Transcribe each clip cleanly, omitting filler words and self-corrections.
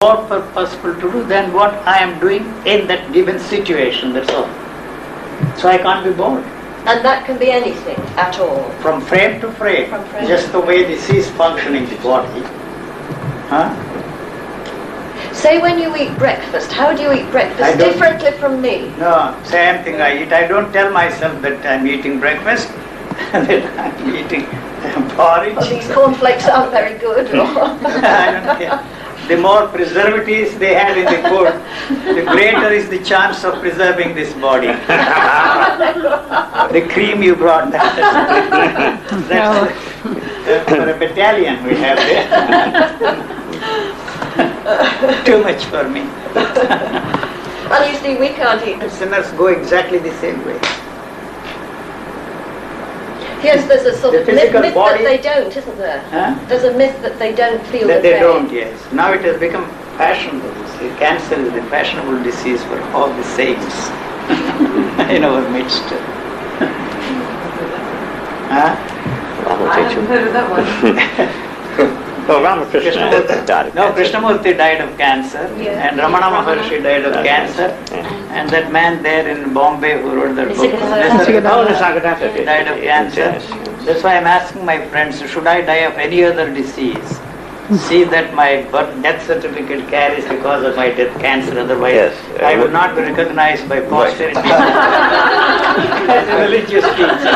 more purposeful to do than what I am doing in that given situation, that's all. So I can't be bored. And that can be anything at all. From frame to frame, From frame just the way this is functioning, the body. Huh? Say when you eat breakfast, how do you eat breakfast differently from me? No, same thing I eat. I don't tell myself that I'm eating breakfast, that I'm eating porridge. Oh, these cornflakes aren't very good. I don't care. The more preservatives they have in the food, the greater is the chance of preserving this body. The cream you brought, that's for a battalion we have there. Too much for me. Well, you see, we can't eat. Sinners go exactly the same way. Yes, there's a sort The of myth physical that body- they don't, isn't there? Huh? There's a myth that they don't feel That the they pain. don't, yes. Now it has become fashionable. You see, cancer is the fashionable disease for all the saints in our midst. Huh? I haven't heard of that one. Oh, Ramakrishna died of No, cancer. Krishnamurti died of cancer, Yeah. and Ramana maharshi died of cancer, and that man there in Bombay who wrote that book, Oh, the Sagadata did. died of cancer. Yes. That's why I'm asking my friends, should I die of any other disease? See that my death certificate carries because of my death cancer, otherwise Yes. I would not be recognized by posterity as a religious teacher.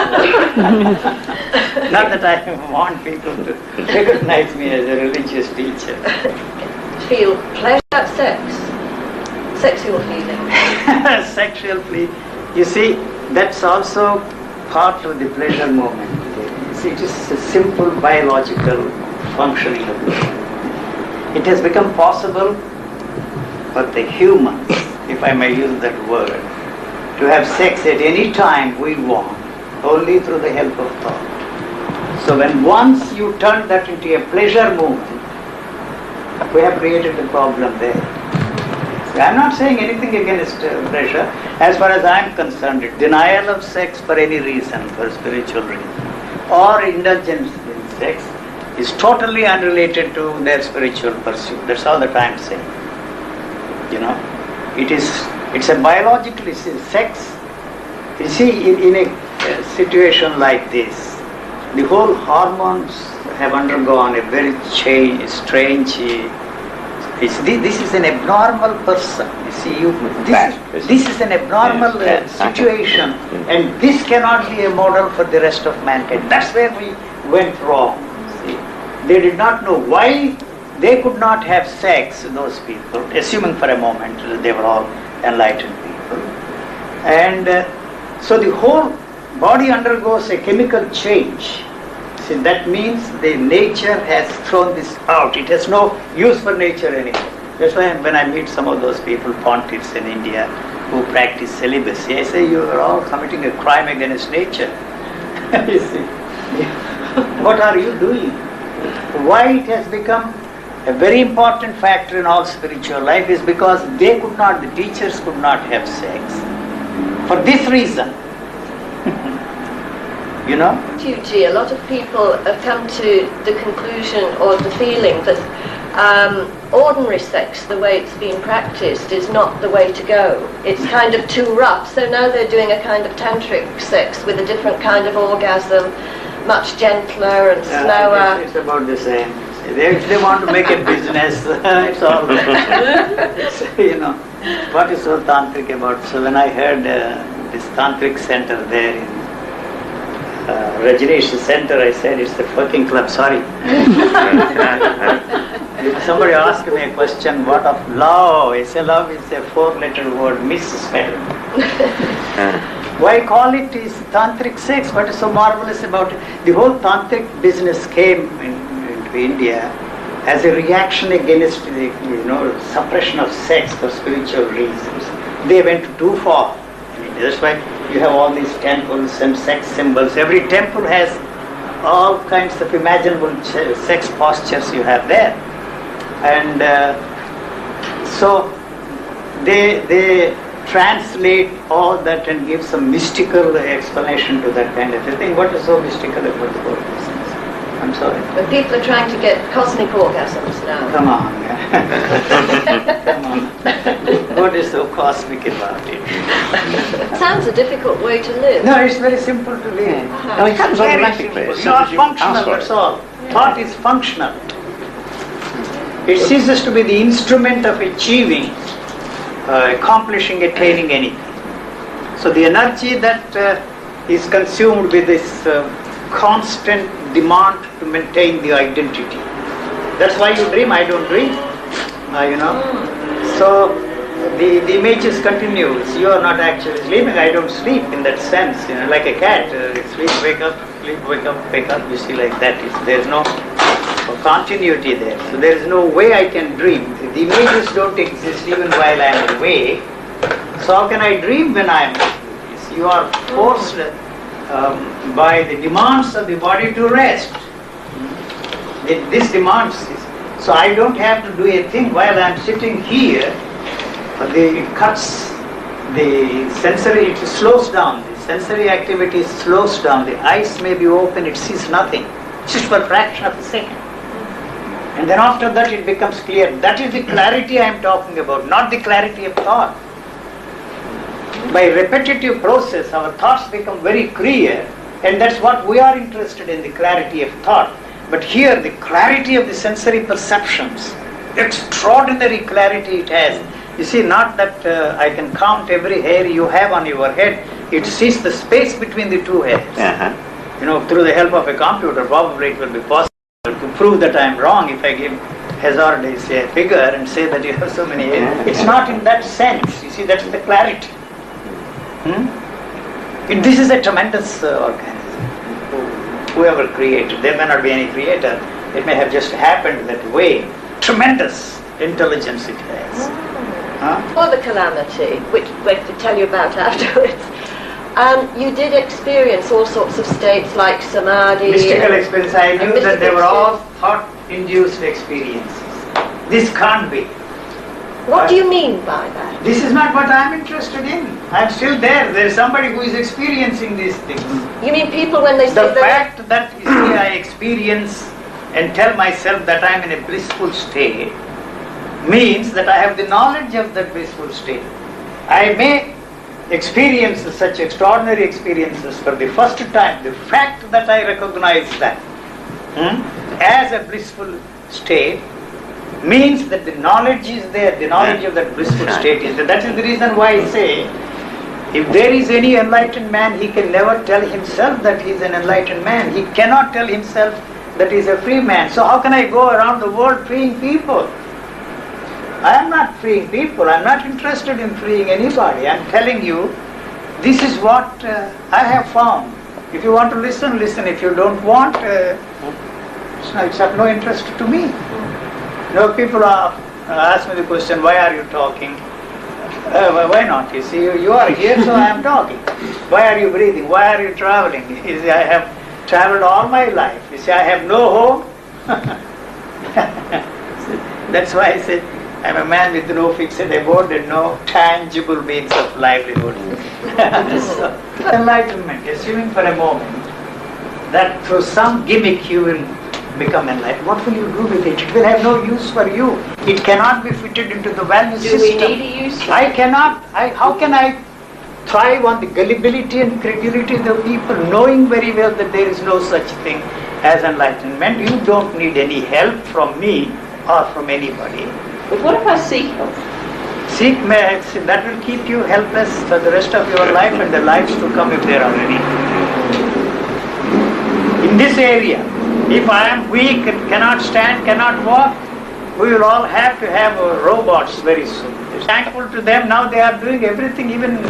Not that I want people to recognize me as a religious teacher. Feel pleasure, sex, sexual feeling. Sexual plea. You see, that's also part of the pleasure moment. You see, it is a simple biological functioning of the body. It has become possible for the humans, if I may use that word, to have sex at any time we want, only through the help of thought. So when once you turn that into a pleasure movement, we have created a problem there. See, I'm not saying anything against pleasure. As far as I'm concerned, denial of sex for any reason, for spiritual reason, or indulgence in sex, is totally unrelated to their spiritual pursuit. That's all that I'm saying. You know, it's a biological issue. Sex, you see, in a situation like this, the whole hormones have undergone a very strange. This is an abnormal person. You see, this is an abnormal situation, and this cannot be a model for the rest of mankind. That's where we went wrong. See, they did not know why they could not have sex. Those people, assuming for a moment that they were all enlightened people, and so the whole body undergoes a chemical change. See, that means the nature has thrown this out. It has no use for nature anymore. That's why when I meet some of those people, pontiffs in India, who practice celibacy, I say, you are all committing a crime against nature. You see, what are you doing? Why it has become a very important factor in all spiritual life is because they could not, the teachers could not have sex. For this reason. You know? Refugee, a lot of people have come to the conclusion or the feeling that ordinary sex, the way it's been practiced, is not the way to go. It's kind of too rough. So now they're doing a kind of tantric sex with a different kind of orgasm, much gentler and slower. It's about the same. If they want to make a business, it's all right. You know, what is so tantric about? So when I heard this tantric center there in Rajneesh Center, I said it's the fucking club, sorry. Somebody asked me a question, what of love? I say love is a 4-letter word, misspelled. Why call it is tantric sex? What is so marvelous about it? The whole tantric business came into India as a reaction against the suppression of sex for spiritual reasons. They went too far. That's why you have all these temples and sex symbols. Every temple has all kinds of imaginable sex postures you have there. And so they translate all that and give some mystical explanation to that kind of thing. What is so mystical about the whole business? I'm sorry. But people are trying to get cosmic orgasms now. Come on. Come on. What is so cosmic about it? Sounds a difficult way to live. No, it's very simple to live. No, it happens Very automatically. simple. As You soon are as you ask functional, for that's it. all. Thought is functional. It ceases to be the instrument of achieving, accomplishing, attaining anything. So the energy that is consumed with this constant demand to maintain the identity. That's why you dream, I don't dream. So the images continues. You are not actually sleeping, I don't sleep in that sense. Like a cat, sleep, wake up, wake up, wake up. You see, like that. There's no continuity there. So there is no way I can dream. The images don't exist even while I am awake. So how can I dream when I am asleep? You are forced by the demands of the body to rest. This demands this. So I don't have to do a thing while I am sitting here. It cuts the sensory, it slows down. The sensory activity slows down. The eyes may be open, it sees nothing. Just for a fraction of a second. And then after that it becomes clear. That is the clarity I am talking about, not the clarity of thought. By repetitive process, our thoughts become very clear, and that's what we are interested in, the clarity of thought. But here, the clarity of the sensory perceptions, extraordinary clarity it has. You see, not that I can count every hair you have on your head, it sees the space between the two hairs. Uh-huh. Through the help of a computer, probably it will be possible to prove that I am wrong if I give hazardous a figure and say that you have so many hairs. Yeah. It's not in that sense. You see, that's the clarity. This is a tremendous organism. Whoever created, there may not be any creator, it may have just happened that way. Tremendous intelligence it has. Or the calamity, which we could tell you about afterwards. You did experience all sorts of states like samadhi. Mystical experience, I knew that they mystical were all thought-induced experiences. This can't be. What do you mean by that? This is not what I am interested in. I am still there. There is somebody who is experiencing these things. You mean people when they say The fact that you see, I experience and tell myself that I am in a blissful state means that I have the knowledge of that blissful state. I may experience such extraordinary experiences for the first time. The fact that I recognize that as a blissful state means that the knowledge is there, the knowledge of that blissful state is there. That is the reason why I say, if there is any enlightened man, he can never tell himself that he is an enlightened man. He cannot tell himself that he is a free man. So how can I go around the world freeing people? I am not freeing people. I am not interested in freeing anybody. I am telling you, this is what I have found. If you want to listen, listen. If you don't want, it's of no interest to me. People ask me the question, why are you talking? Why not? You see, you are here, so I am talking. Why are you breathing? Why are you traveling? You see, I have traveled all my life. You see, I have no home. That's why I said, I am a man with no fixed abode and no tangible means of livelihood. So, enlightenment, assuming for a moment that through some gimmick you will become enlightened. What will you do with it? It will have no use for you. It cannot be fitted into the value system. Do we need a use? I cannot. How can I thrive on the gullibility and credulity of the people, knowing very well that there is no such thing as enlightenment? You don't need any help from me or from anybody. But what if I seek help? Seek, that will keep you helpless for the rest of your life and the lives to come if there are any. In this area, if I am weak and cannot stand, cannot walk, we will all have to have robots very soon. Thankful to them, now they are doing everything, even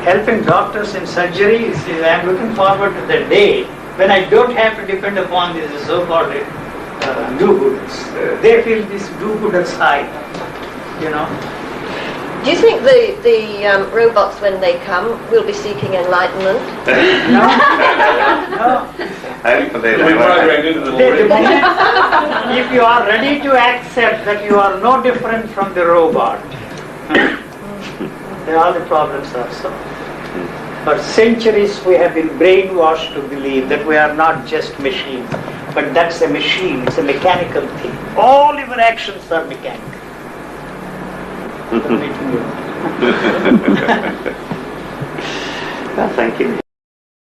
helping doctors in surgery. I am looking forward to the day when I don't have to depend upon these so-called do-gooders. They feel this do-gooder side, Do you think the robots, when they come, will be seeking enlightenment? No. If you are ready to accept that you are no different from the robot, then all the problems are solved. For centuries we have been brainwashed to believe that we are not just machines, but that's a machine, it's a mechanical thing. All your actions are mechanical. After meeting you. Well, thank you.